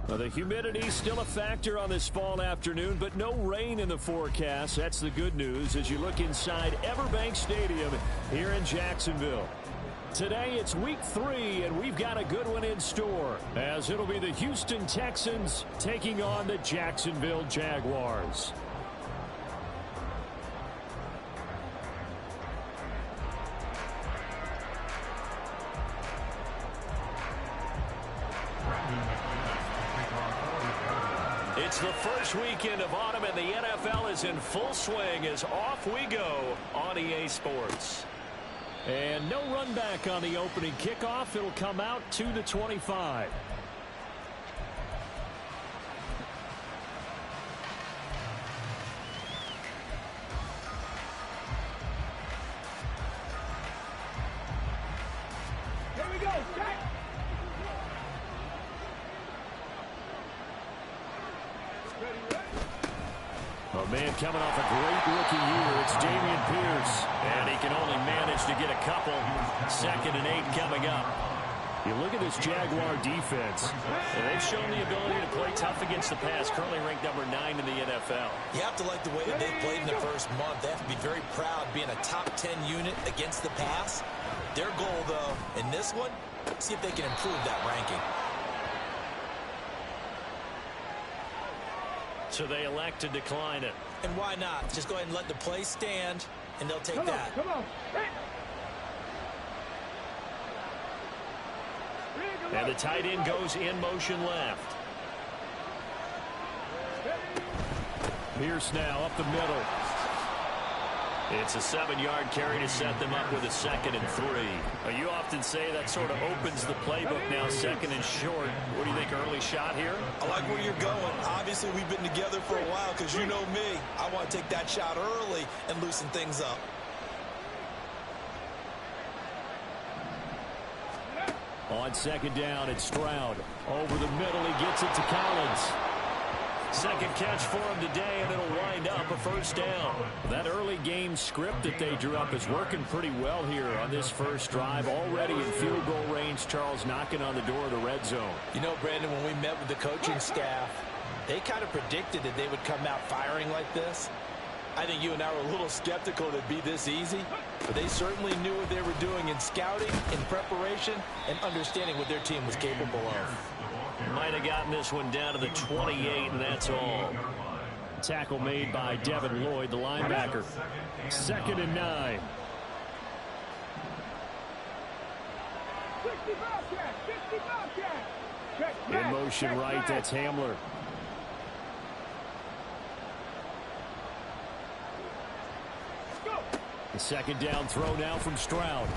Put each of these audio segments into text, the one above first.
Well, the humidity still a factor on this fall afternoon, but no rain in the forecast. That's the good news as you look inside Everbank Stadium here in Jacksonville. Today it's week 3, and we've got a good one in store, as it'll be the Houston Texans taking on the Jacksonville Jaguars. It's the first weekend of autumn, and the NFL is in full swing as off we go on EA Sports. And no run back on the opening kickoff. It'll come out to the 25. Here we go, Jack. A man coming off a great rookie year. It's Dameon Pierce. And he can only manage to get a couple. 2nd and 8 coming up. You look at this Jaguar defense. And they've shown the ability to play tough against the pass. Currently ranked number 9 in the NFL. You have to like the way that they played in the first month. They have to be very proud being a top 10 unit against the pass. Their goal, though, in this one, see if they can improve that ranking. So they elect to decline it. And why not? Just go ahead and let the play stand, and they'll take that. Come on. And the tight end goes in motion left. Pierce now up the middle. It's a 7-yard carry to set them up with a 2nd and 3. You often say that sort of opens the playbook now, 2nd and short. What do you think, early shot here? I like where you're going. Obviously, we've been together for a while because you know me. I want to take that shot early and loosen things up. On 2nd down, it's Stroud. Over the middle, he gets it to Collins. 2nd catch for him today, and it'll wind up a 1st down. That early game script that they drew up is working pretty well here on this first drive. Already in field goal range, Charles knocking on the door of the red zone. You know, Brandon, when we met with the coaching staff, they kind of predicted that they would come out firing like this. I think you and I were a little skeptical that it'd be this easy, but they certainly knew what they were doing in scouting, in preparation, and understanding what their team was capable of. Might have gotten this one down to the 28, and that's all. Tackle made by Devin Lloyd, the linebacker. 2nd and 9. 65. In motion right, that's Hamler. The 2nd down throw now from Stroud.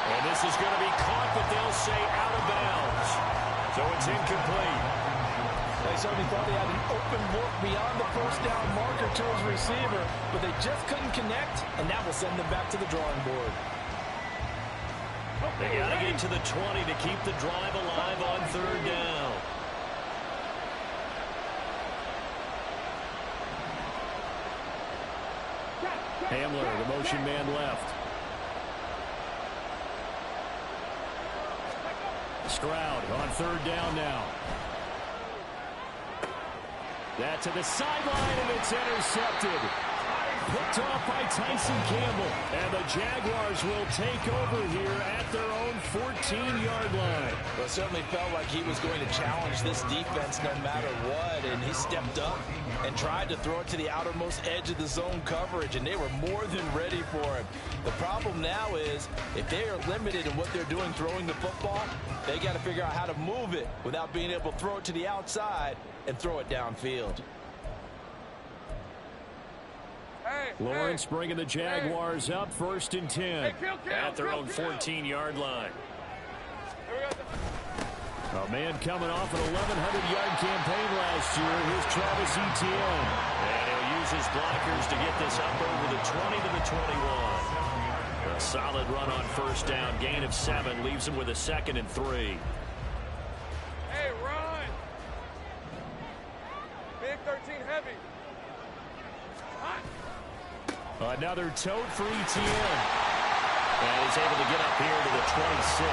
And this is going to be caught, but they'll say out of bounds. So it's incomplete. They certainly thought he had an open look beyond the 1st down marker to his receiver, but they just couldn't connect, and that will send them back to the drawing board. They got to get to the 20 to keep the drive alive on 3rd down. Hamler, the motion man left. Stroud on 3rd down now. That to the sideline, and it's intercepted. Picked off by Tyson Campbell. And the Jaguars will take over here at their own 14-yard line. Well, it certainly felt like he was going to challenge this defense no matter what, and he stepped up and tried to throw it to the outermost edge of the zone coverage, and they were more than ready for him. The problem now is if they are limited in what they're doing throwing the football, they got to figure out how to move it without being able to throw it to the outside and throw it downfield. Lawrence bringing the Jaguars up 1st and 10. At their own 14-yard line. A man coming off an 1,100-yard campaign last year. Here's Travis Etienne. And he'll use his blockers to get this up over the 20 to the 21. A solid run on 1st down. Gain of 7 leaves him with a 2nd and 3. Hey, run! Big 13 heavy. Another tote for Etienne. And he's able to get up here to the 26.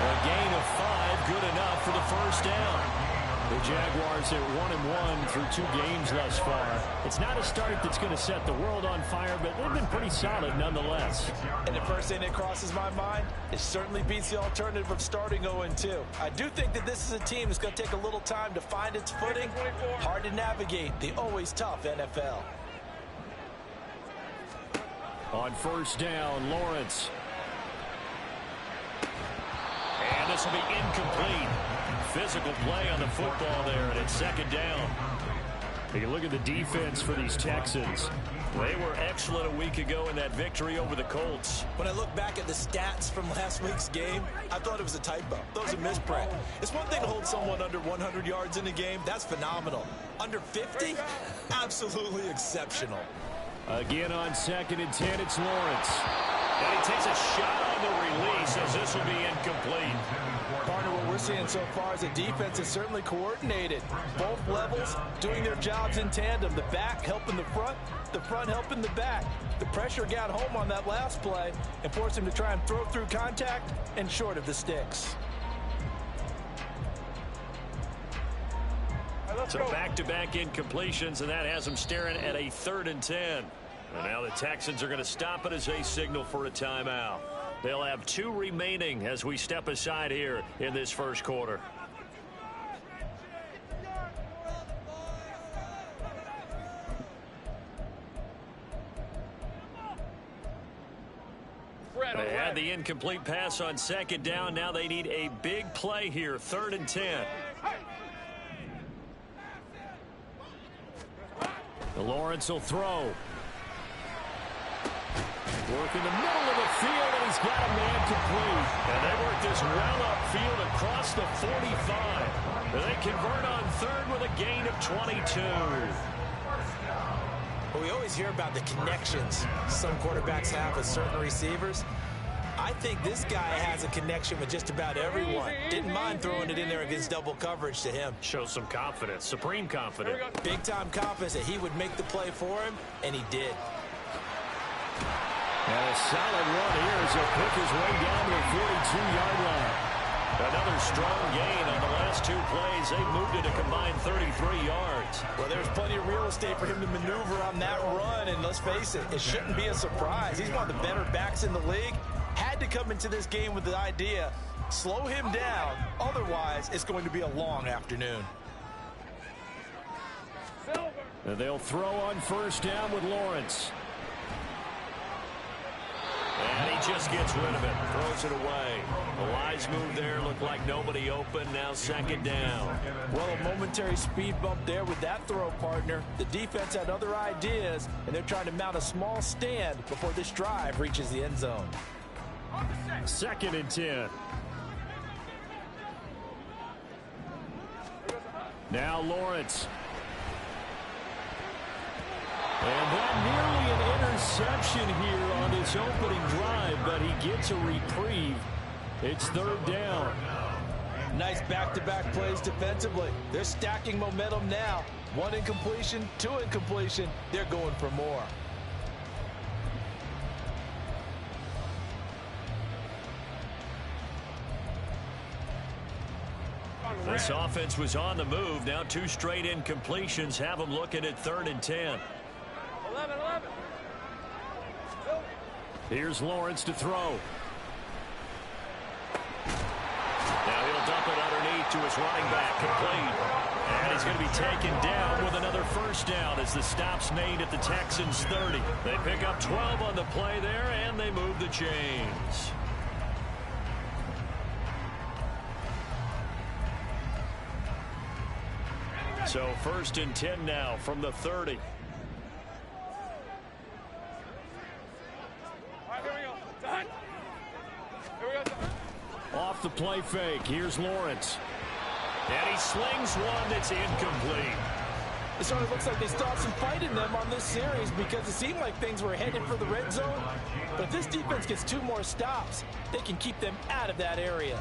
A gain of 5, good enough for the first down. The Jaguars at 1-1 through 2 games thus far. It's not a start that's going to set the world on fire, but they've been pretty solid nonetheless. And the first thing that crosses my mind, it certainly beats the alternative of starting 0-2. I do think that this is a team that's going to take a little time to find its footing. Hard to navigate the always tough NFL. On first down, Lawrence. And this will be incomplete. Physical play on the football there, and it's second down. You look at the defense for these Texans. They were excellent a week ago in that victory over the Colts. When I look back at the stats from last week's game, I thought it was a typo. That was a misprint. It's one thing to hold someone under 100 yards in a game. That's phenomenal. Under 50? Absolutely exceptional. Again on 2nd and 10, it's Lawrence. And he takes a shot on the release as this will be incomplete. Partner, what we're seeing so far is the defense is certainly coordinated. Both levels doing their jobs in tandem. The back helping the front helping the back. The pressure got home on that last play and forced him to try and throw through contact and short of the sticks. So back-to-back incompletions, and that has them staring at a 3rd and 10. And now the Texans are going to stop it as they signal for a timeout. They'll have 2 remaining as we step aside here in this first quarter. They had the incomplete pass on 2nd down. Now they need a big play here, 3rd and 10. Lawrence will throw. Work in the middle of the field, and he's got a man complete. And they work this well upfield across the 45. They convert on 3rd with a gain of 22. Well, we always hear about the connections some quarterbacks have with certain receivers. I think this guy has a connection with just about everyone. Didn't mind throwing it in there against double coverage to him. Shows some confidence, supreme confidence. Big-time confidence that he would make the play for him, and he did. And a solid run here as he'll pick his way down to the 42-yard line. Another strong gain on the last 2 plays. They moved it a combined 33 yards. Well, there's plenty of real estate for him to maneuver on that run, and let's face it, it shouldn't be a surprise. He's one of the better backs in the league. Had to come into this game with the idea, slow him down, otherwise it's going to be a long afternoon. And they'll throw on first down with Lawrence. And he just gets rid of it, throws it away. The wise move there, looked like nobody open, now 2nd down. Well, a momentary speed bump there with that throw, partner. The defense had other ideas, and they're trying to mount a small stand before this drive reaches the end zone. 2nd and 10. Now Lawrence. And that nearly an interception here on this opening drive, but he gets a reprieve. It's 3rd down. Nice back-to-back plays defensively. They're stacking momentum now. 1 incompletion, 2 incompletion. They're going for more. This offense was on the move. Now 2 straight incompletions have them looking at 3rd and 10. 11. Here's Lawrence to throw. Now he'll dump it underneath to his running back, complete. And he's going to be taken down with another first down as the stop's made at the Texans 30. They pick up 12 on the play there, and they move the chains. So 1st and 10 now from the 30. All right, here we go. Done. Here we go. Off the play fake. Here's Lawrence. And he slings one that's incomplete. It sort of looks like they stopped some fight in them on this series because it seemed like things were headed for the red zone. But if this defense gets 2 more stops, they can keep them out of that area.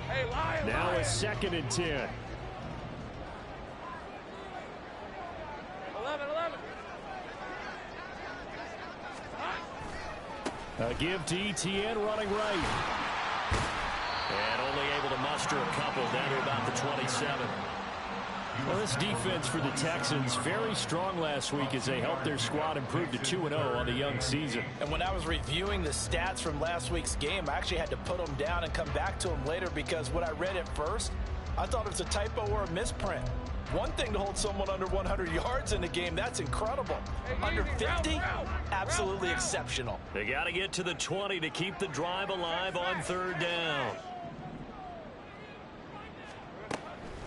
Hey, Lion, Now Lion. a 2nd and 10. 11. A give to ETN running right. And only able to muster a couple down to about the 27. Well, this defense for the Texans, very strong last week as they helped their squad improve to 2-0 on the young season. And when I was reviewing the stats from last week's game, I actually had to put them down and come back to them later because when I read it first, I thought it was a typo or a misprint. One thing to hold someone under 100 yards in the game, that's incredible. Under 50, absolutely exceptional. They got to get to the 20 to keep the drive alive on third down.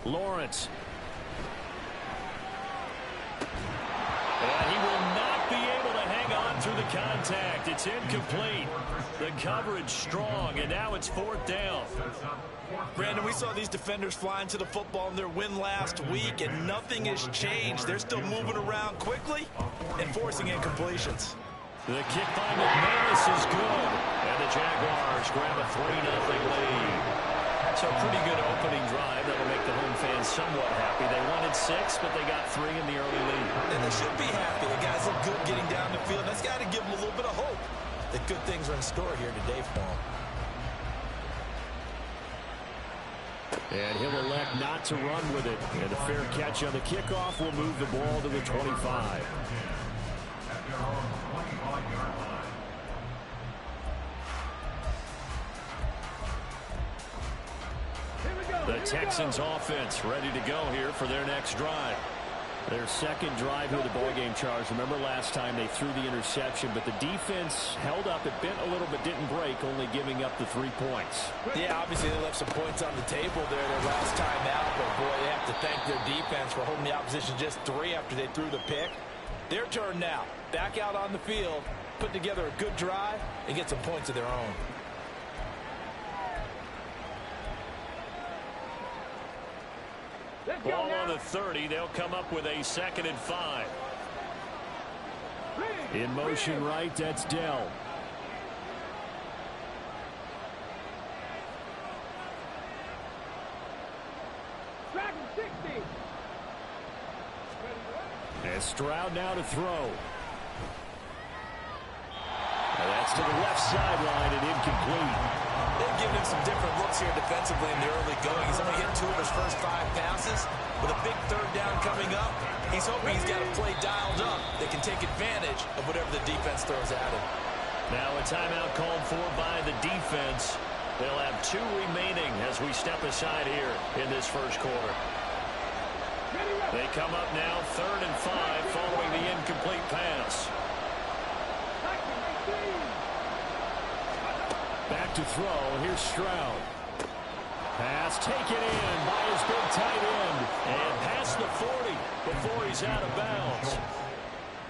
Lawrence. And he will not be able to hang on through the contact. It's incomplete. The coverage strong, and now it's fourth down. Brandon, we saw these defenders fly into the football in their win last week, and nothing has changed. They're still moving around quickly and forcing incompletions. The kick by McManus is good. And the Jaguars grab a 3-0 lead. So a pretty good opening drive. That'll make the home fans somewhat happy. They wanted 6, but they got 3 in the early lead. And they should be happy. The guys look good getting down the field. That's got to give them a little bit of hope that good things are in store here today for them. And he'll elect not to run with it. And a fair catch on the kickoff will move the ball to the 25. The Texans offense ready to go here for their next drive. Their second drive here of the ballgame, Charles. Remember last time they threw the interception, but the defense held up. It bent a little but didn't break, only giving up the 3 points. Yeah, obviously they left some points on the table there their last time out, but boy, they have to thank their defense for holding the opposition just 3 after they threw the pick. Their turn now. Back out on the field, put together a good drive, and get some points of their own. Ball on the 30. They'll come up with a 2nd and 5. In motion right, that's Dell. And Stroud now to throw. And that's to the left sideline and incomplete. They've given him some different looks here defensively in the early going. He's only hit 2 of his first 5 passes. With a big third down coming up, he's hoping he's got a play dialed up that can take advantage of whatever the defense throws at him. Now a timeout called for by the defense. They'll have 2 remaining as we step aside here in this first quarter. They come up now 3rd and 5 following the incomplete pass. Back to throw. Here's Stroud. Pass taken in by his big tight end. And past the 40 before he's out of bounds.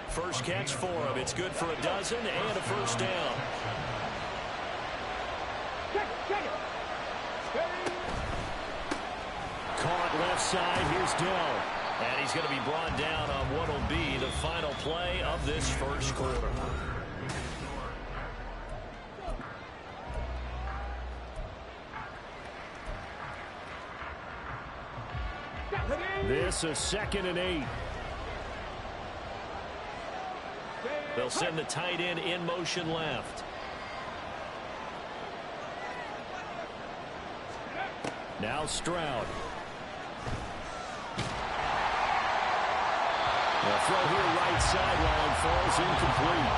First catch for him. It's good for a dozen and a first down. Caught left side. Here's Dell. And he's going to be brought down on what will be the final play of this first quarter. This is 2nd and 8. They'll send the tight end in motion left. Now Stroud. The throw here right sideline falls incomplete.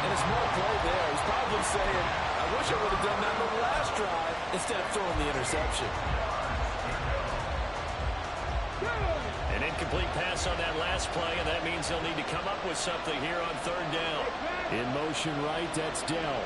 And a small play there. He's probably saying, I wish I would have done that on the last drive instead of throwing the interception. An incomplete pass on that last play, and that means they'll need to come up with something here on 3rd down. In motion right, that's Dell.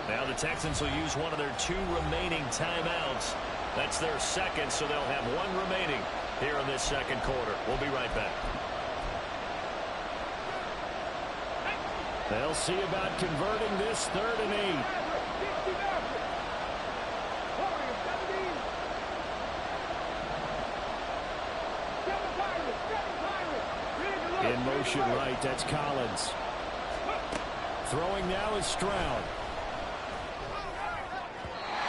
Now the Texans will use one of their 2 remaining timeouts. That's their 2nd, so they'll have 1 remaining here in this second quarter. We'll be right back. They'll see about converting this 3rd and 8. In motion right, that's Collins. Throwing now is Stroud.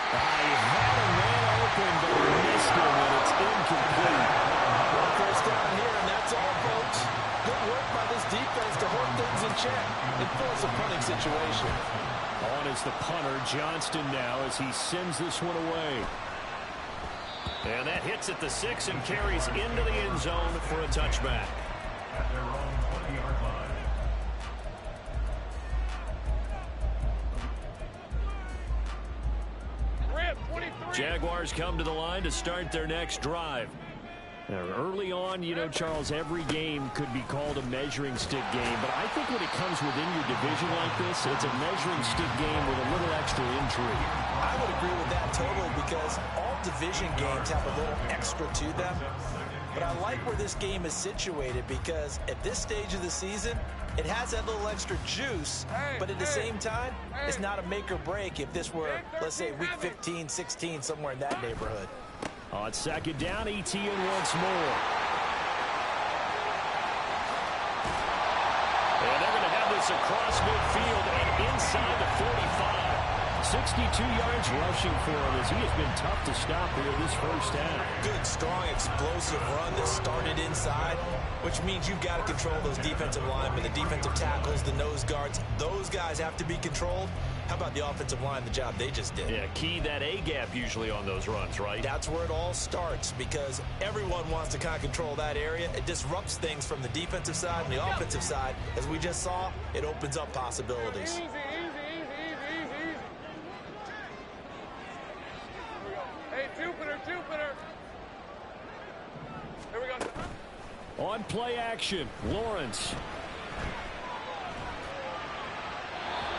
He had a man open, but he missed him, and it's by this defense to hold things in check and force a punting situation. On is the punter, Johnston, now as he sends this one away. And that hits at the 6 and carries into the end zone for a touchback. Jaguars come to the line to start their next drive. Now, early on, you know, Charles, every game could be called a measuring stick game. But I think when it comes within your division like this, it's a measuring stick game with a little extra intrigue. I would agree with that totally because all division games have a little extra to them. But I like where this game is situated because at this stage of the season, it has that little extra juice, but at the same time, it's not a make or break if this were, let's say, week 15, 16, somewhere in that neighborhood. On second down, Etienne once more. And they're going to have this across midfield and inside the 45. 62 yards rushing for him as he has been tough to stop here this first half. Good, strong, explosive run that started inside, which means you've got to control those defensive linemen, the defensive tackles, the nose guards. Those guys have to be controlled. How about the offensive line, the job they just did? Yeah, key that A-gap usually on those runs, right? That's where it all starts because everyone wants to kind of control that area. It disrupts things from the defensive side and the offensive side. As we just saw, it opens up possibilities. Easy. Hey, Jupiter. Here we go. On play action, Lawrence.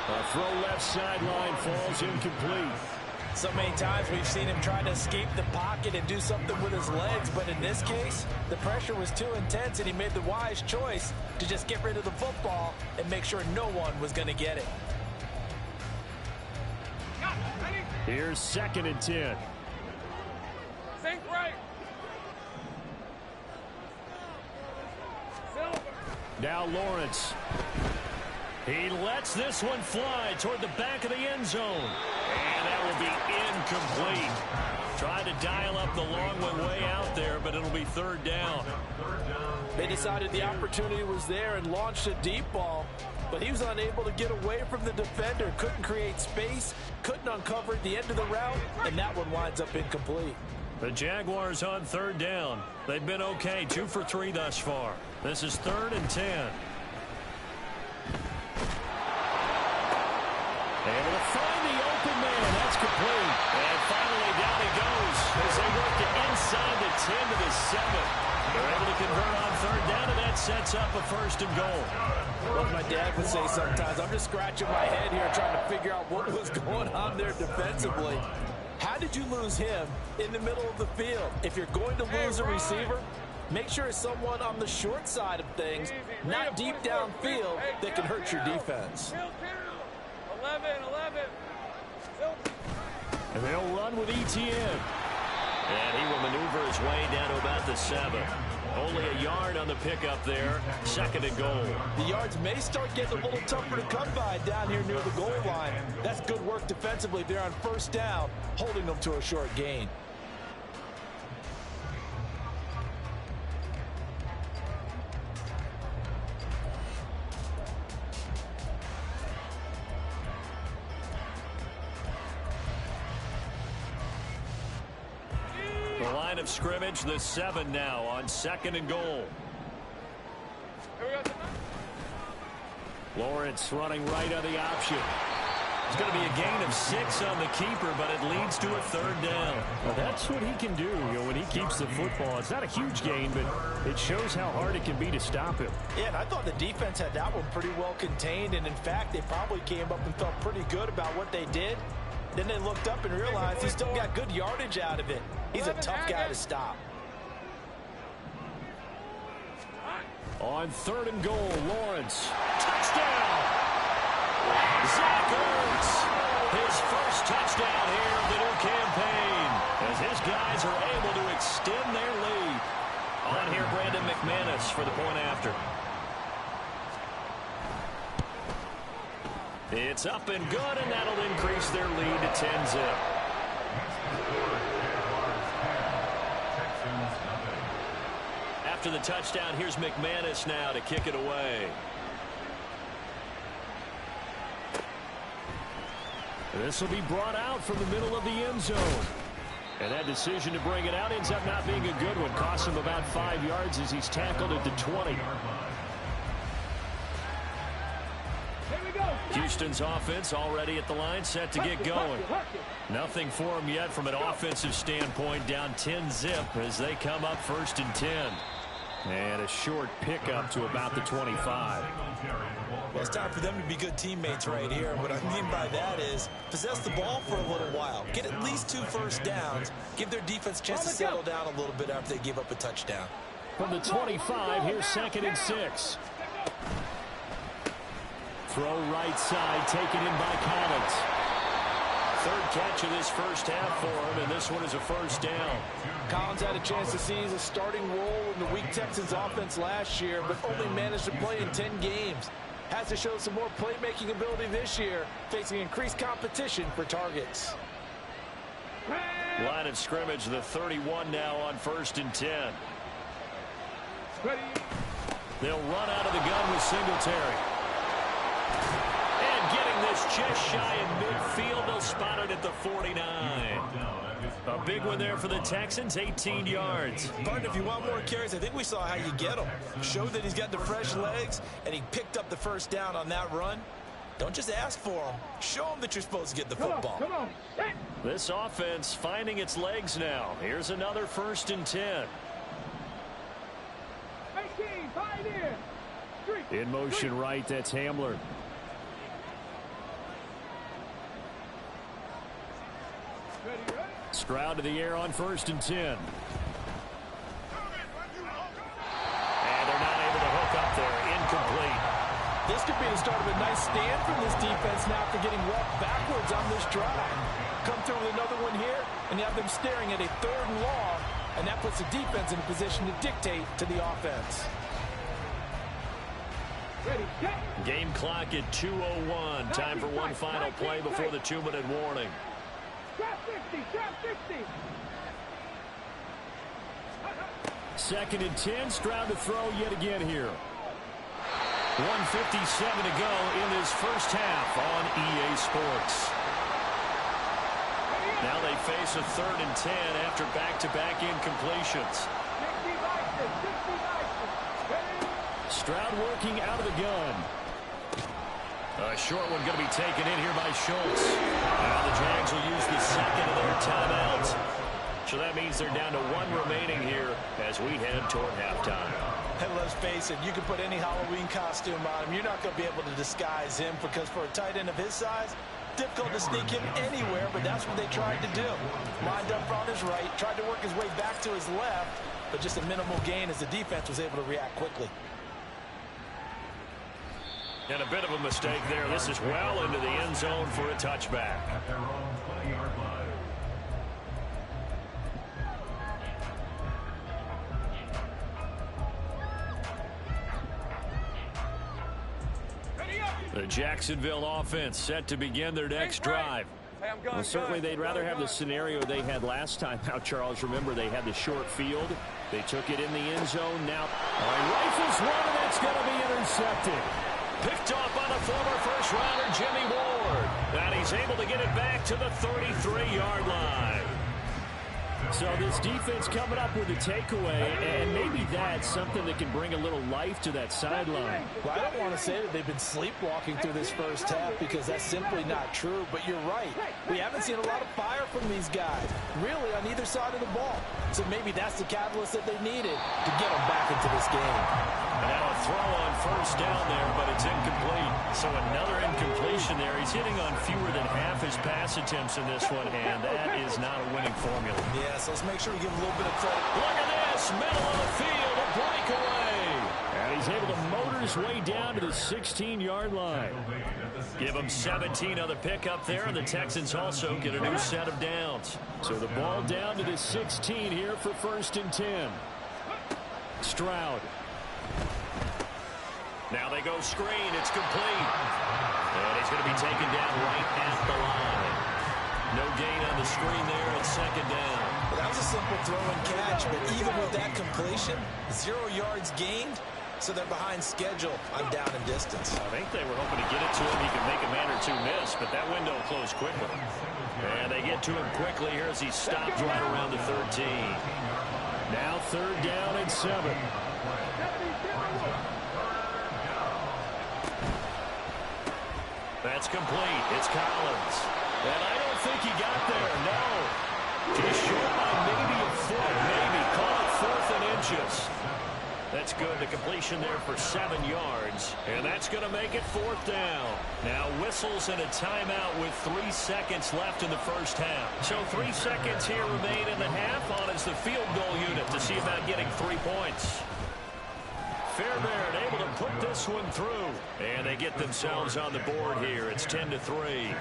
A throw left sideline falls incomplete. So many times we've seen him try to escape the pocket and do something with his legs, but in this case, the pressure was too intense and he made the wise choice to just get rid of the football and make sure no one was going to get it. Here's 2nd and 10. Sink right. Silver. Now Lawrence. He lets this one fly toward the back of the end zone. And that will be incomplete. Tried to dial up the long one way out there, but it'll be 3rd down. They decided the opportunity was there and launched a deep ball, but he was unable to get away from the defender, couldn't create space, couldn't uncover at the end of the route, and that one winds up incomplete. The Jaguars on 3rd down. They've been okay, 2 for 3 thus far. This is 3rd and 10. Able to find the open man. That's complete. And finally down he goes as they work it inside the 10 to the 7. They're able to convert on 3rd down, and that sets up a 1st and goal. Like my dad would say sometimes, I'm just scratching my head here trying to figure out what was going on there defensively. How did you lose him in the middle of the field? If you're going to lose a receiver, make sure it's someone on the short side of things, not deep downfield, that can hurt your defense. 11. And they'll run with Etienne. And he will maneuver his way down to about the 7. Only a yard on the pickup there. 2nd and goal. The yards may start getting a little tougher to come by down here near the goal line. That's good work defensively there on 1st down, holding them to a short gain. The line of scrimmage, the 7 now on 2nd and goal. Lawrence running right on the option. It's going to be a gain of 6 on the keeper, but it leads to a 3rd down. Well, that's what he can do, when he keeps the football. It's not a huge gain, but it shows how hard it can be to stop him. Yeah, and I thought the defense had that one pretty well contained, and in fact, they probably came up and felt pretty good about what they did. Then they looked up and realized he still got good yardage out of it. He's a tough guy to stop. On 3rd and goal, Lawrence. Touchdown! Zach Ertz, his first touchdown here of the new campaign, as his guys are able to extend their lead. On here, Brandon McManus for the point after. It's up and good, and that'll increase their lead to 10-zip. After the touchdown, here's McManus now to kick it away. This will be brought out from the middle of the end zone. And that decision to bring it out ends up not being a good one. Costs him about 5 yards as he's tackled at the 20. Houston's offense already at the line, set to get going. Nothing for them yet from an offensive standpoint, down 10-zip as they come up 1st and 10. And a short pickup to about the 25. Well, it's time for them to be good teammates right here. What I mean by that is possess the ball for a little while. Get at least 2 first downs. Give their defense a chance to settle down a little bit after they give up a touchdown. From the 25, here's 2nd and 6. Throw right side, taken in by Collins. 3rd catch of this first half for him, and this one is a first down. Collins had a chance to seize a starting role in the weak Texans offense last year, but only managed to play in 10 games. Has to show some more playmaking ability this year, facing increased competition for targets. Line of scrimmage, the 31 now on 1st and 10. They'll run out of the gun with Singletary. And getting this just shy in midfield, they'll spot it at the 49. A big one there for the Texans, 18 yards. Partner, if you want more carries, I think we saw how you get them. Show that he's got the fresh legs, and he picked up the first down on that run. Don't just ask for them. Show them that you're supposed to get the football. Come on. This offense finding its legs now. Here's another 1st and 10. 18, 5 in. In motion right, that's Hamler. Stroud to the air on 1st and 10. And they're not able to hook up there. Incomplete. This could be the start of a nice stand from this defense now after getting walked backwards on this drive. Come through with another one here, and you have them staring at a 3rd and long, and that puts the defense in a position to dictate to the offense. Game clock at 2:01. Time for one final play before the 2-minute warning. Trap 60. 2nd and 10. Stroud to throw yet again here. 1:57 to go in this first half on EA Sports. Now they face a 3rd and 10 after back-to-back incompletions. Stroud working out of the gun. A short one going to be taken in here by Schultz. Now the Jags will use the 2nd of their timeouts. So that means they're down to 1 remaining here as we head toward halftime. And let's face it, you can put any Halloween costume on him. You're not going to be able to disguise him because for a tight end of his size, difficult to sneak him anywhere, but that's what they tried to do. Lined up on his right, tried to work his way back to his left, but just a minimal gain as the defense was able to react quickly. And a bit of a mistake there. This is well into the end zone for a touchback. The Jacksonville offense set to begin their next drive. Well, certainly they'd rather have the scenario they had last time out, Charles. Remember, they had the short field. They took it in the end zone. Now, rifles one, and that's going to be intercepted. Picked off by the former first-rounder Jimmy Ward. And he's able to get it back to the 33-yard line. So this defense coming up with a takeaway, and maybe that's something that can bring a little life to that sideline. Well, I don't want to say that they've been sleepwalking through this first half because that's simply not true, but you're right. We haven't seen a lot of fire from these guys, really, on either side of the ball. So maybe that's the catalyst that they needed to get them back into this game. Now a throw on first down there, but it's incomplete. So another incompletion there. He's hitting on fewer than half his pass attempts in this one, and that is not a winning formula. Yeah, so let's make sure we give him a little bit of credit. Look at this, middle of the field, a breakaway. And he's able to motor his way down to the 16-yard line. Give him 17 on the pickup there, and the Texans also get a new set of downs. So the ball down to the 16 here for 1st and 10. Stroud. Now they go screen. It's complete. And he's going to be taken down right at the line. No gain on the screen there. It's second down. Well, that was a simple throw and catch, but even with that completion, 0 yards gained, so they're behind schedule on down and distance. I think they were hoping to get it to him. He could make a man or two miss, but that window closed quickly. And they get to him quickly here as he stopped right around the 13. Now 3rd down and 7. That's complete. It's Collins. And I don't think he got there. No. Just short by maybe a foot. Maybe. Call it 4th and inches. That's good. The completion there for 7 yards. And that's going to make it 4th down. Now whistles and a timeout with 3 seconds left in the first half. So 3 seconds here remain in the half on as the field goal unit to see about getting 3 points. Fairbairn able to put this one through. And they get themselves on the board here. It's 10-3.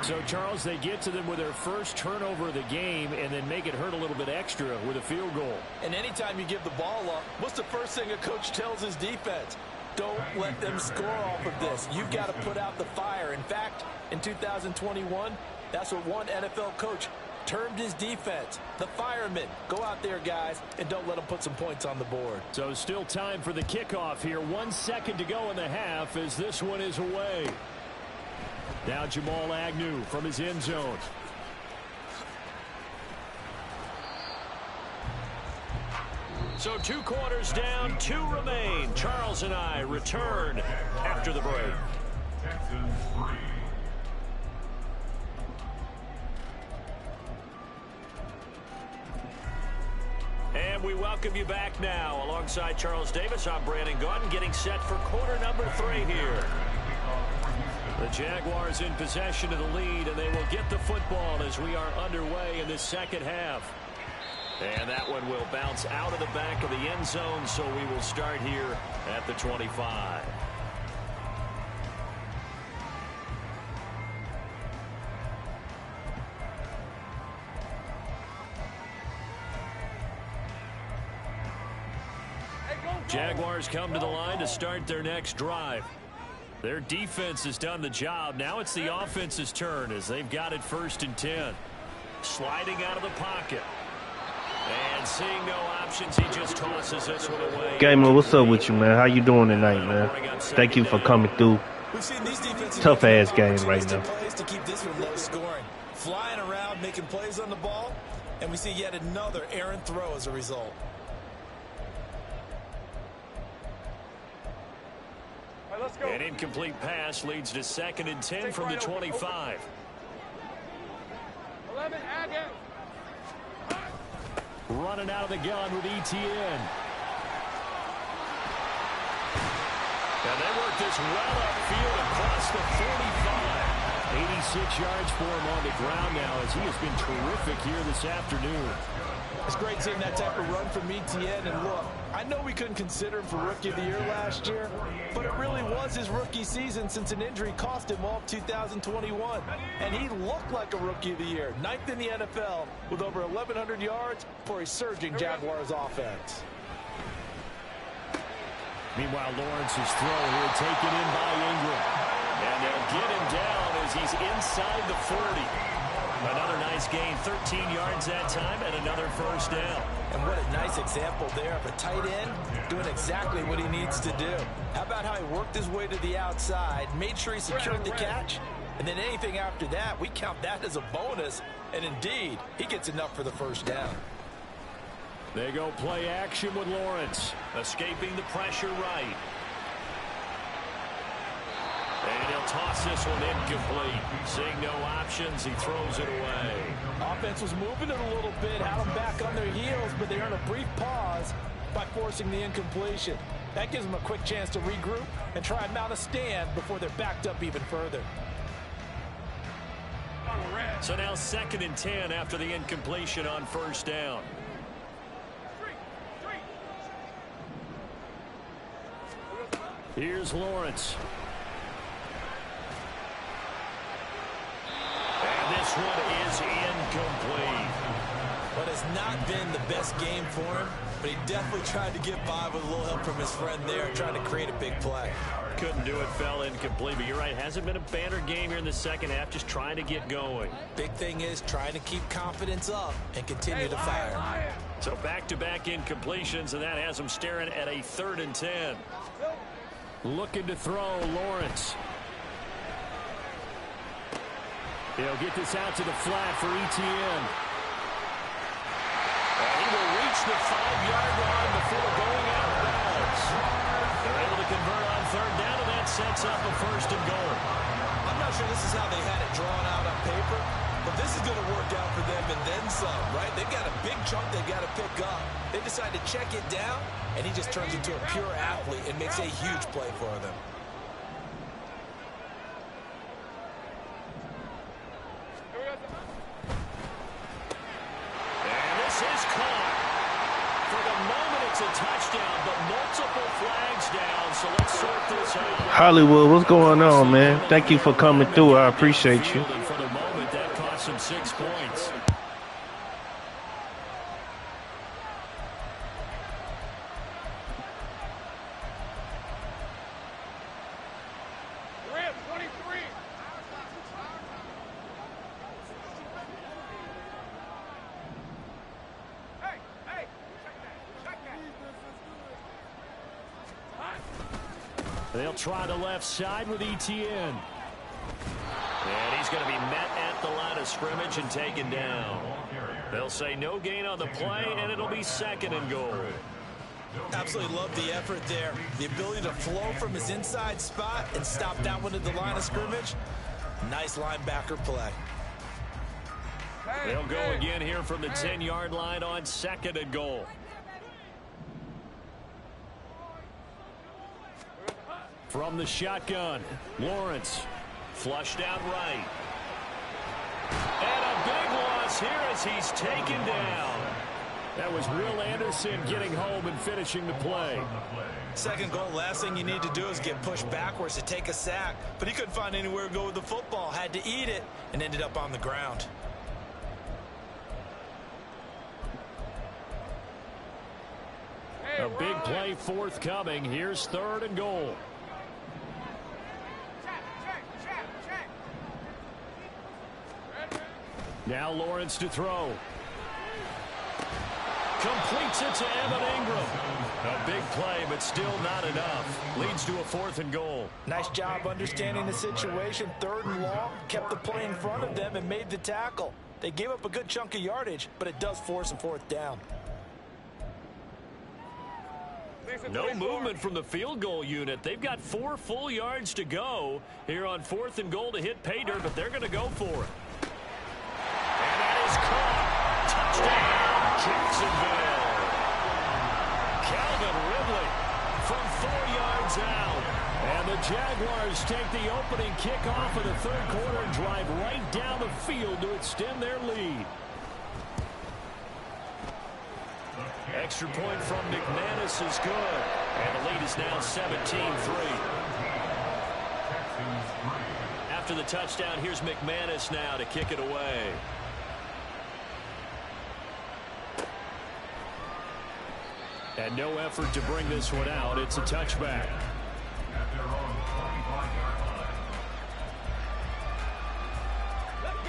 So, Charles, they get to them with their first turnover of the game and then make it hurt a little bit extra with a field goal. And anytime you give the ball up, what's the first thing a coach tells his defense? Don't let them score off of this. You've got to put out the fire. In fact, in 2021, that's what one NFL coach termed his defense, the firemen. Go out there, guys, and don't let them put some points on the board. So still time for the kickoff here. 1 second to go in the half as this one is away. Now Jamal Agnew from his end zone. So 2 quarters down, 2 remain. Charles and I return after the break. Texans 3. And we welcome you back now. Alongside Charles Davis, I'm Brandon Gaudin, getting set for quarter number 3 here. The Jaguars in possession of the lead, and they will get the football as we are underway in this second half. And that one will bounce out of the back of the end zone, so we will start here at the 25. Jaguars come to the line to start their next drive. Their defense has done the job. Now it's the offense's turn as they've got it 1st and 10. Sliding out of the pocket. And seeing no options, he just tosses this one away. Gamer, what's up with you, man? How you doing tonight, man? Thank you for coming through. Tough-ass game right now. To keep this one low scoring. Flying around, making plays on the ball, and we see yet another errant throw as a result. Let's go. An incomplete pass leads to 2nd and 10 from the 25. 11, Agate. Running out of the gun with ETN. And they work this well upfield across the 45. 86 yards for him on the ground now as he has been terrific here this afternoon. It's great seeing that type of run from ETN. And look, I know we couldn't consider him for Rookie of the Year last year, but it really was his rookie season since an injury cost him all of 2021. And he looked like a Rookie of the Year, 9th in the NFL with over 1,100 yards for a surging Jaguars offense. Meanwhile, Lawrence's throw here taken in by Ingram. And they'll get him down as he's inside the 40. Another nice gain, 13 yards that time, and another 1st down. And what a nice example there of a tight end doing exactly what he needs to do. How about how he worked his way to the outside, made sure he secured the catch, and then anything after that, we count that as a bonus. And indeed, he gets enough for the 1st down. They go play action with Lawrence. Escaping the pressure right. And he'll toss this one incomplete. Seeing no options, he throws it away. Offense was moving it a little bit, had them back on their heels, but they earn a brief pause by forcing the incompletion. That gives them a quick chance to regroup and try and mount a stand before they're backed up even further. So now 2nd and 10 after the incompletion on 1st down. Here's Lawrence. And this one is incomplete. But it's not been the best game for him, but he definitely tried to get by with a little help from his friend there, trying to create a big play. Couldn't do it, fell incomplete, but you're right, hasn't been a banner game here in the second half, just trying to get going. Big thing is trying to keep confidence up and continue to fire. So back-to-back incompletions, and that has him staring at a 3rd and 10. Looking to throw, Lawrence. He'll get this out to the flat for Etienne. And he will reach the 5-yard line before going out of bounds. They're able to convert on 3rd down, and that sets up a 1st and goal. I'm not sure this is how they had it drawn out on paper, but this is going to work out for them and then some, right? They've got a big chunk they've got to pick up. They decide to check it down, and he just turns into a pure athlete and makes a huge play for them. Is caught. For the moment, it's a touchdown, but multiple flags down, so let's sort this out. Hollywood, what's going on, man? Thank you for coming through. I appreciate you. And for the moment, that cost him 6 points. Rip, 23. They'll try the left side with Etienne. And he's going to be met at the line of scrimmage and taken down. They'll say no gain on the play, and it'll be 2nd and goal. Absolutely love the effort there. The ability to flow from his inside spot and stop that one at the line of scrimmage. Nice linebacker play. They'll go again here from the 10-yard line on 2nd and goal. From the shotgun, Lawrence. Flushed out right. And a big loss here as he's taken down. That was Will Anderson getting home and finishing the play. 2nd goal, last thing you need to do is get pushed backwards to take a sack. But he couldn't find anywhere to go with the football. Had to eat it and ended up on the ground. A big play forthcoming. Here's 3rd and goal. Now Lawrence to throw. Completes it to Evan Ingram. A big play, but still not enough. Leads to a 4th and goal. Nice job understanding the situation. 3rd and long, kept the play in front of them and made the tackle. They gave up a good chunk of yardage, but it does force a 4th down. No movement from the field goal unit. They've got 4 full yards to go here on 4th and goal to hit pay dirt, but they're going to go for it. And that is caught. Touchdown, Jacksonville. Calvin Ridley from 4 yards out. And the Jaguars take the opening kickoff of the 3rd quarter and drive right down the field to extend their lead. Extra point from McManus is good. And the lead is now 17-3. After the touchdown, here's McManus now to kick it away. And no effort to bring this one out. It's a touchback.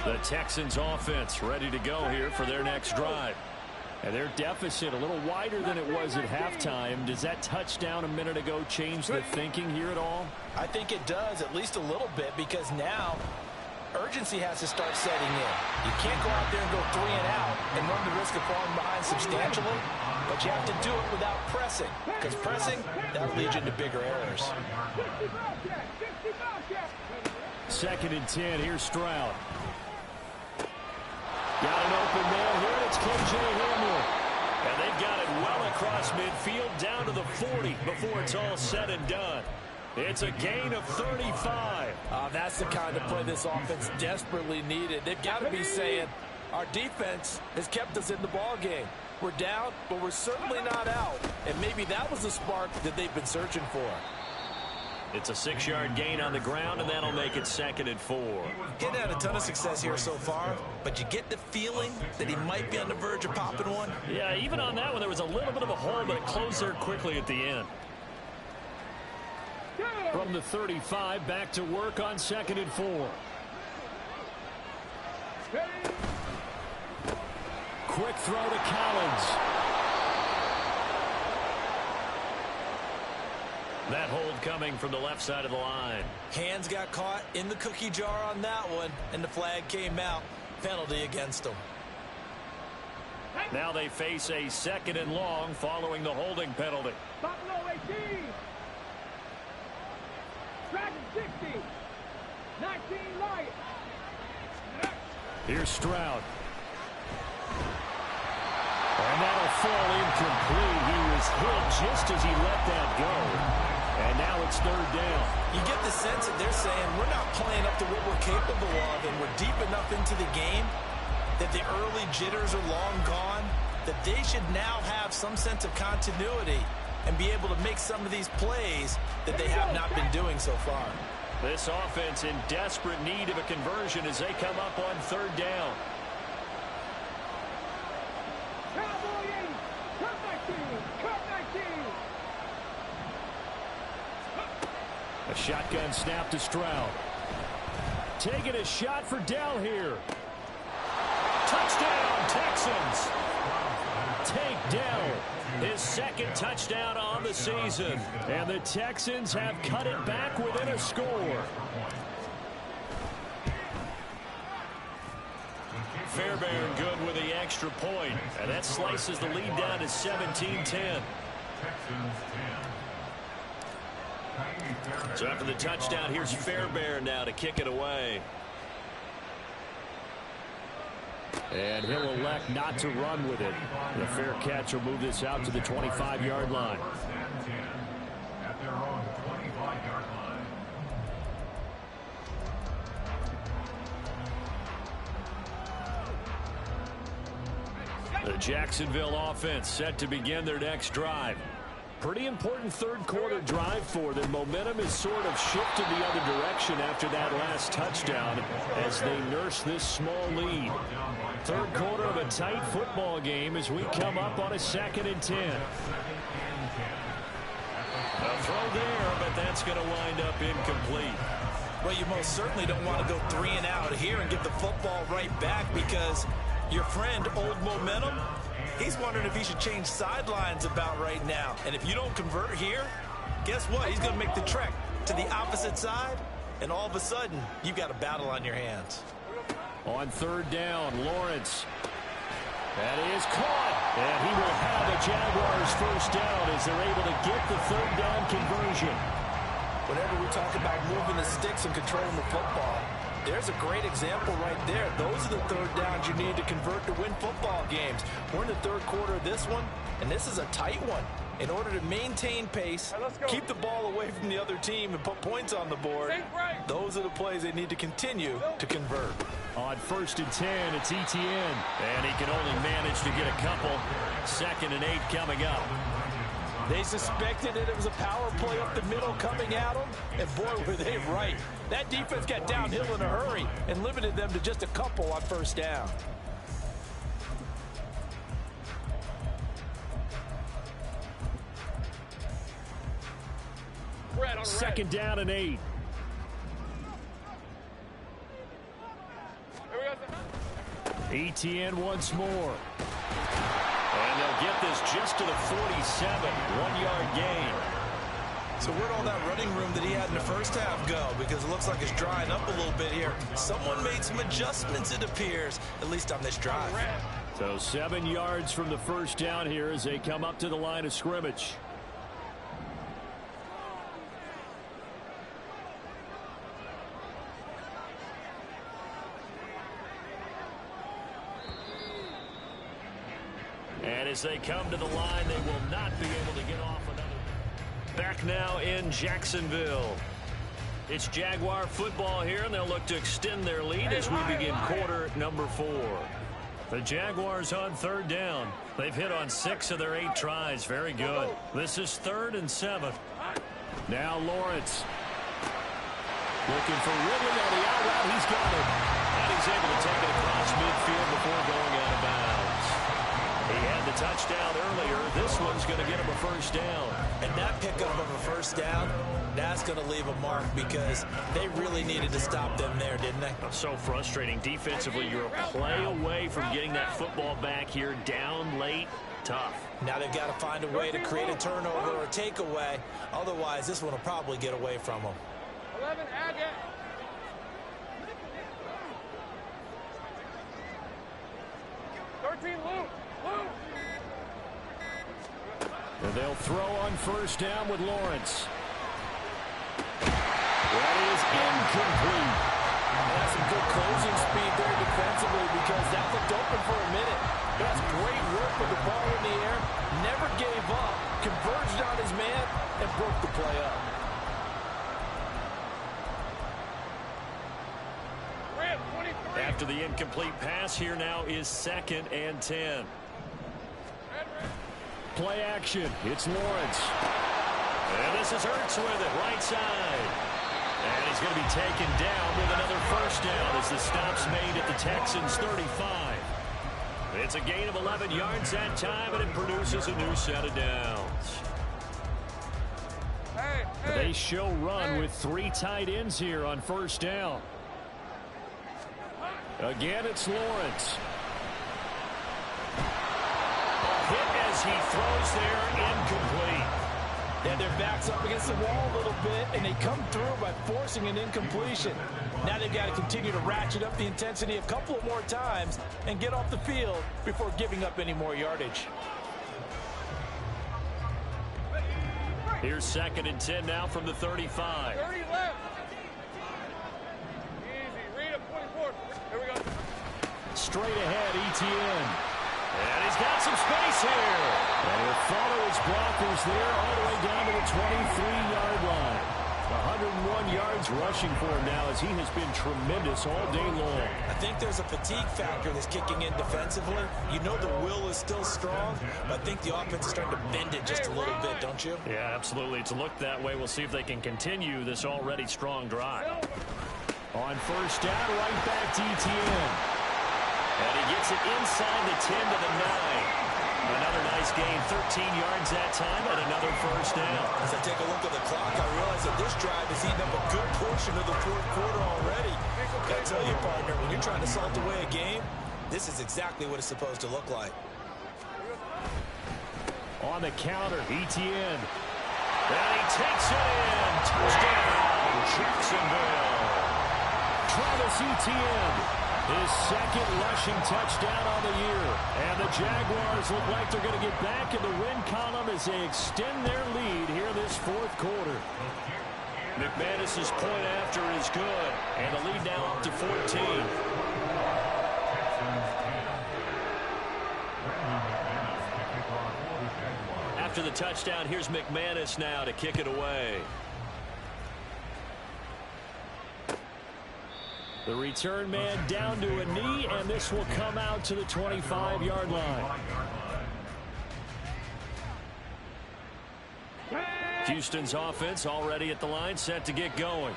The Texans offense ready to go here for their next drive. And their deficit a little wider than it was at halftime. Does that touchdown a minute ago change the thinking here at all? I think it does, at least a little bit, because now urgency has to start setting in. You can't go out there and go 3 and out and run the risk of falling behind substantially, but you have to do it without pressing, because pressing, that'll lead you into bigger errors. 2nd and 10. Here's Stroud. Got an open man here. It's KJ Hamler. And they've got it well across midfield down to the 40 before it's all said and done. It's a gain of 35. That's the kind of play this offense desperately needed. They've got to be saying, our defense has kept us in the ball game. We're down, but we're certainly not out. And maybe that was the spark that they've been searching for. It's a 6-yard gain on the ground, and that'll make it 2nd and 4. He hadn't had a ton of success here so far, but you get the feeling that he might be on the verge of popping one. Yeah, even on that one, there was a little bit of a hole, but it closed there quickly at the end. From the 35, back to work on 2nd and 4. Quick throw to Collins. That hold coming from the left side of the line. Hands got caught in the cookie jar on that one, and the flag came out. Penalty against them. Now they face a 2nd and long following the holding penalty. Buffalo 18. Dragon 60. 19 Lions. Here's Stroud. And that'll fall incomplete. He was hit just as he let that go. And now it's 3rd down. You get the sense that they're saying we're not playing up to what we're capable of, and we're deep enough into the game that the early jitters are long gone, that they should now have some sense of continuity and be able to make some of these plays that they have not been doing so far. This offense in desperate need of a conversion as they come up on 3rd down. Cowboy 8. Cut 19. Cut 19. A shotgun snap to Stroud. Taking a shot for Dell here. Touchdown, Texans. Take Dell. His 2nd touchdown on the season. And the Texans have cut it back within a score. Fairbairn good with the extra point. And that slices the lead down to 17-10. So after the touchdown, here's Fairbairn now to kick it away. And he'll elect not to run with it. The fair catch will move this out to the 25-yard line. The Jacksonville offense set to begin their next drive. Pretty important 3rd quarter drive for them. Momentum is sort of shifted the other direction after that last touchdown as they nurse this small lead. 3rd quarter of a tight football game as we come up on a 2nd and 10. A throw there, but that's going to wind up incomplete. Well, you most certainly don't want to go 3 and out here and get the football right back because your friend, Old Momentum, he's wondering if he should change sidelines about right now. And if you don't convert here, guess what? He's going to make the trek to the opposite side, and all of a sudden, you've got a battle on your hands. On 3rd down, Lawrence. That is caught. And he will have a Jaguars 1st down as they're able to get the 3rd down conversion. Whenever we talk about moving the sticks and controlling the football, there's a great example right there. Those are the 3rd downs you need to convert to win football games. We're in the 3rd quarter of this one, and this is a tight one. In order to maintain pace, keep the ball away from the other team, and put points on the board, those are the plays they need to continue to convert. On 1st and 10, it's Etienne. And he can only manage to get a couple. 2nd and 8 coming up. They suspected that it was a power play up the middle coming at them, and boy, were they right. That defense got downhill in a hurry and limited them to just a couple on 1st down. Second down and 8. Etienne once more. And they'll get this just to the 47. 1-yard gain. So where'd all that running room that he had in the 1st half go? Because it looks like it's drying up a little bit here. Someone made some adjustments, it appears, at least on this drive. So 7 yards from the 1st down here as they come up to the line of scrimmage. And as they come to the line, they will not be able to get off another. Back now in Jacksonville. It's Jaguar football here, and they'll look to extend their lead as we begin quarter number 4. The Jaguars on 3rd down. They've hit on 6 of their 8 tries. Very good. This is 3rd and 7. Now Lawrence. Looking for Ridley on the out route. He's got it. And he's able to take it across midfield before going out of bounds. He had the touchdown earlier. This one's going to get him a first down. And that pickup of a first down, that's going to leave a mark because they really needed to stop them there, didn't they? So frustrating. Defensively, you're a play away from getting that football back here. Down late, tough. Now they've got to find a way to create a turnover or a takeaway. Otherwise, this one will probably get away from them. 11, Agate. 13, Luke. And they'll throw on first down with Lawrence. That is incomplete. That's some good closing speed there defensively because that looked open for a minute. That's great work with the ball in the air. Never gave up. Converged on his man and broke the play up. After the incomplete pass, here now is 2nd and 10. Play action. It's Lawrence. And this is Ertz with it, right side. And he's going to be taken down with another first down as the stop's made at the Texans' 35. It's a gain of 11 yards that time, and it produces a new set of downs. They show run with 3 tight ends here on first down. Again, it's Lawrence. Hit as he throws there, incomplete. And their back's up against the wall a little bit, and they come through by forcing an incompletion. Now they've got to continue to ratchet up the intensity a couple of more times and get off the field before giving up any more yardage. Here's 2nd and 10 now from the 35. 30 left. Easy. Read up 24. Here we go. Straight ahead, Etienne. And he's got some space here. And he'll follow his blockers there all the way down to the 23-yard line. 101 yards rushing for him now as he has been tremendous all day long. I think there's a fatigue factor that's kicking in defensively. You know the will is still strong, but I think the offense is starting to bend it just a little bit, don't you? Yeah, absolutely. It's looked that way. We'll see if they can continue this already strong drive. On first down, right back to Etienne. And he gets it inside the 10 to the 9. Another nice gain, 13 yards that time, and another first down. As I take a look at the clock, I realize that this drive has eaten up a good portion of the 4th quarter already. Gotta tell you, partner, when you're trying to salt away a game, this is exactly what it's supposed to look like. On the counter, Etienne. And he takes it in. Touchdown, Jacksonville. Travis Etienne, his 2nd rushing touchdown on the year. And the Jaguars look like they're going to get back in the win column as they extend their lead here this 4th quarter. McManus's point after is good. And the lead now up to 14. After the touchdown, here's McManus now to kick it away. The return man down to a knee, and this will come out to the 25-yard line. Houston's offense already at the line, set to get going.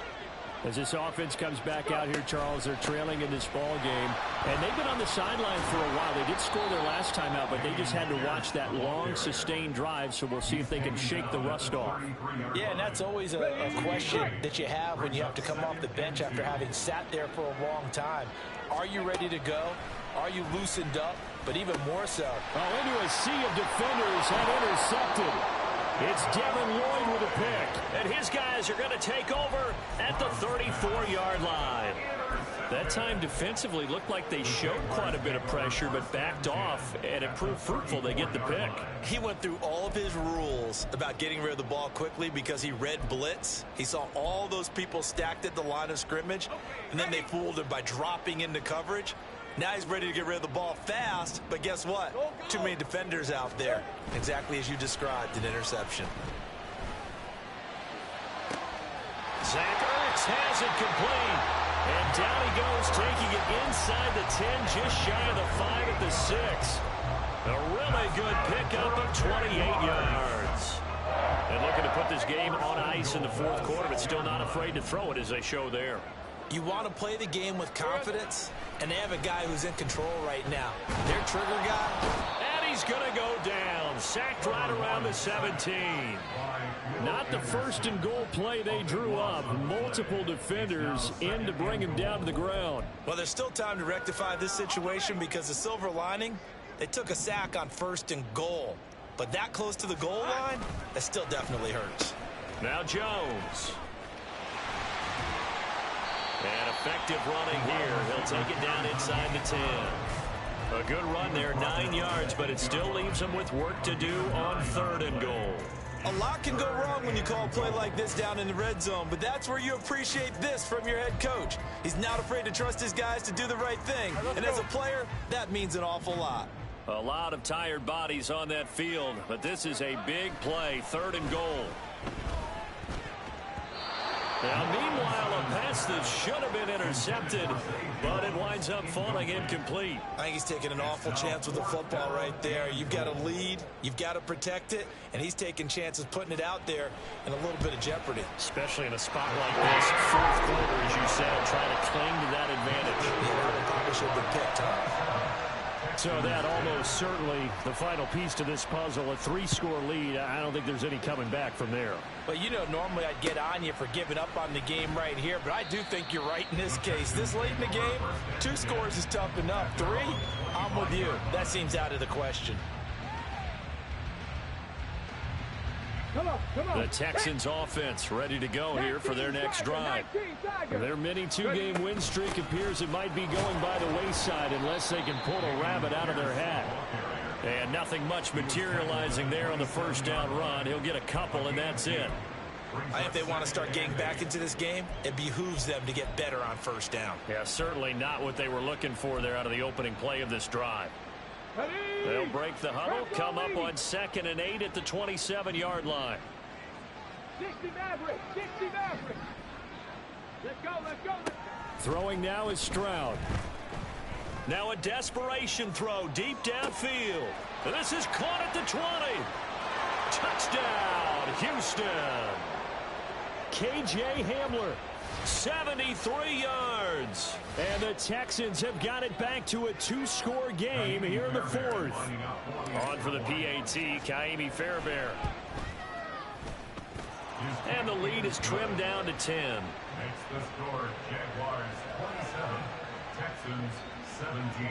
As this offense comes back out here, Charles, they're trailing in this ball game. And they've been on the sideline for a while. They did score their last time out, but they just had to watch that long, sustained drive, so we'll see if they can shake the rust off. Yeah, and that's always a question that you have when you have to come off the bench after having sat there for a long time. Are you ready to go? Are you loosened up? But even more so. Oh, into a sea of defenders and intercepted. It's Devin Lloyd with a pick. And his guys are going to take over at the 34-yard line. That time defensively looked like they showed quite a bit of pressure but backed off, and it proved fruitful. They get the pick. He went through all of his rules about getting rid of the ball quickly because he read blitz. He saw all those people stacked at the line of scrimmage, and then they fooled him by dropping into coverage. Now he's ready to get rid of the ball fast, but guess what? Too many defenders out there. Exactly as you described, an interception. Zach Ertz has it complete. And down he goes, taking it inside the 10, just shy of the 5 at the 6. A really good pickup of 28 yards. And looking to put this game on ice in the fourth quarter, but still not afraid to throw it as they show there. You want to play the game with confidence, and they have a guy who's in control right now. Their trigger guy. And he's going to go down. Sacked right around the 17. Not the first and goal play they drew up. Multiple defenders in to bring him down to the ground. Well, there's still time to rectify this situation because the silver lining, they took a sack on first and goal. But that close to the goal line, that still definitely hurts. Now Jones. And effective running here. He'll take it down inside the 10. A good run there, 9 yards, but it still leaves him with work to do on third and goal. A lot can go wrong when you call a play like this down in the red zone, but that's where you appreciate this from your head coach. He's not afraid to trust his guys to do the right thing. And as a player, that means an awful lot. A lot of tired bodies on that field, but this is a big play, third and goal. Now, meanwhile, a pass that should have been intercepted, but it winds up falling incomplete. I think he's taking an awful chance with the football right there. You've got to lead, you've got to protect it, and he's taking chances putting it out there in a little bit of jeopardy. Especially in a spot like this, fourth quarter, as you said, trying to cling to that advantage. Yeah, that probably should have been picked, huh? So that almost certainly the final piece to this puzzle, a 3-score lead. I don't think there's any coming back from there. But, you know, normally I'd get on you for giving up on the game right here, but I do think you're right in this case. This late in the game, 2 scores is tough enough. 3, I'm with you. That seems out of the question. The Texans offense ready to go here for their next drive. Their mini 2-game win streak appears it might be going by the wayside unless they can pull a rabbit out of their hat. And nothing much materializing there on the first down run. He'll get a couple, and that's it. I think if they want to start getting back into this game, it behooves them to get better on first down. Yeah, certainly not what they were looking for there out of the opening play of this drive. They'll break the huddle, come up on 2nd and 8 at the 27-yard line. 60 Maverick, 60 Maverick. Let's go, let's go. Throwing now is Stroud. Now a desperation throw deep downfield. And this is caught at the 20. Touchdown, Houston. KJ Hamler. 73 yards. And the Texans have got it back to a 2-score game here in the fourth. On for the PAT, Kaimi Fairbairn. And the lead is trimmed down to 10. Makes the score Jaguars 27, Texans 17.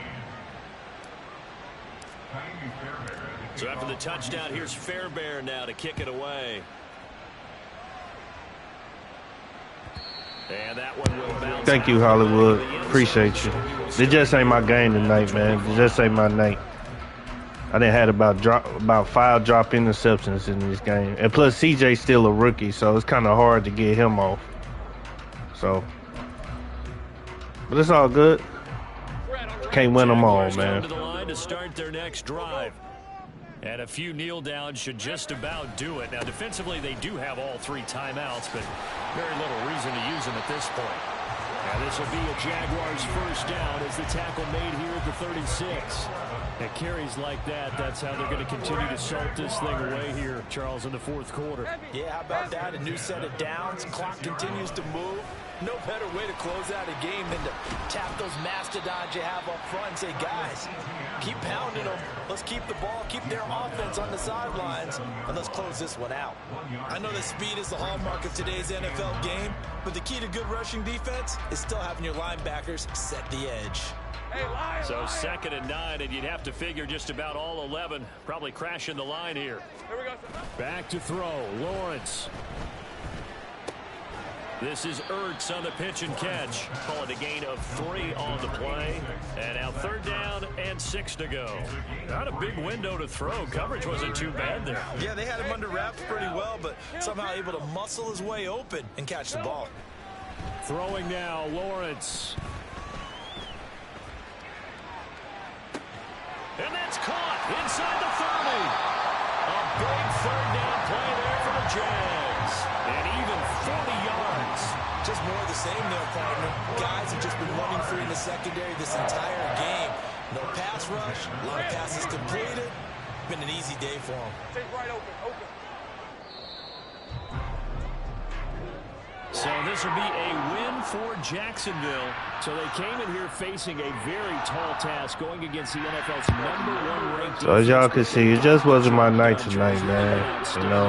Kaimi Fairbairn. So after the touchdown, here's Fairbairn now to kick it away. And that one will bounce. Thank you, Hollywood. Appreciate you. It just ain't my game tonight, man. It just ain't my night. I done had about 5 drop interceptions in this game. And plus, CJ's still a rookie, so it's kind of hard to get him off. So, but it's all good. Can't win them all, man. To the line to start their next drive. And a few kneel downs should just about do it. Now, defensively, they do have all 3 timeouts, but very little reason to use them at this point. Now, this will be a Jaguars first down as the tackle made here at the 36. At carries like that, that's how they're going to continue to salt this thing away here, Charles, in the fourth quarter. Yeah, how about that? A new set of downs. Clock continues to move. No better way to close out a game than to tap those mastodons you have up front and say, guys, keep pounding them. Let's keep the ball, keep their offense on the sidelines, and let's close this one out. I know that speed is the hallmark of today's NFL game, but the key to good rushing defense is still having your linebackers set the edge. So 2nd and 9, and you'd have to figure just about all 11 probably crashing the line here. Back to throw, Lawrence. This is Ertz on the pitch and catch. Call it a gain of 3 on the play. And now 3rd down and 6 to go. Not a big window to throw. Coverage wasn't too bad there. Yeah, they had him under wraps pretty well, but somehow able to muscle his way open and catch the ball. Throwing now, Lawrence. And that's caught inside the 30. A big 3rd down play there for the Jags. And even 40 yards. Just more of the same there, partner. Guys have just been running free in the secondary this entire game. No pass rush, a lot of passes completed. Been an easy day for them. Take right open, open. So this will be a win for Jacksonville. So they came in here facing a very tall task going against the NFL's #1 ranked. So as y'all can see, it just wasn't my night tonight, man. You know,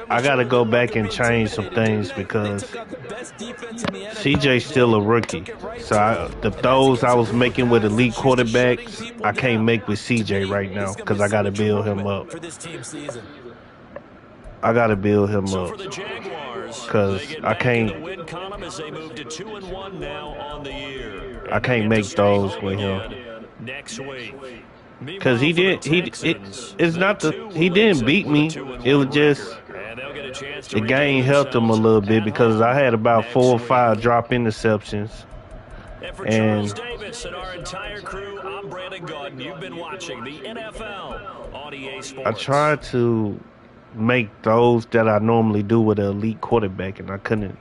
I gotta go back and change some things because CJ's still a rookie. So the throws I was making with elite quarterbacks, I can't make with CJ right now because I gotta build him up. I gotta build him up because I can't. I can't make those with him because he didn't beat me. It was just the game helped him a little bit because I had about 4 or 5 drop interceptions. And our entire crew, I'm Brandon Gaudin. You've been watching the NFL on EA Sports. I tried to make those that I normally do with an elite quarterback, and I couldn't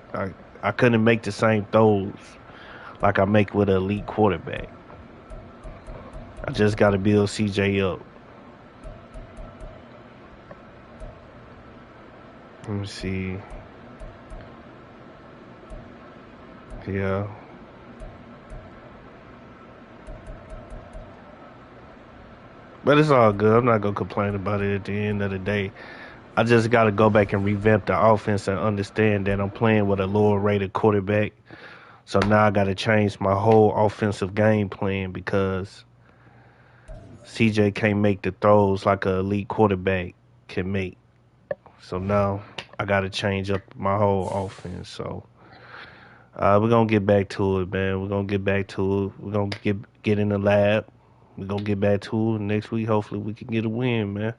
make the same throws like I make with an elite quarterback. I just got to build CJ up. Let me see. Yeah. But it's all good. I'm not going to complain about it at the end of the day. I just got to go back and revamp the offense and understand that I'm playing with a lower rated quarterback. So now I got to change my whole offensive game plan because CJ can't make the throws like an elite quarterback can make. So now I got to change up my whole offense. So we're going to get back to it, man. We're going to get back to it. We're going to get in the lab. We're going to get back to it next week. Hopefully we can get a win, man.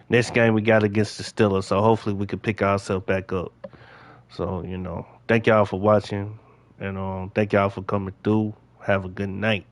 Next game we got against the Steelers, so hopefully we can pick ourselves back up. So, thank y'all for watching, and thank y'all for coming through. Have a good night.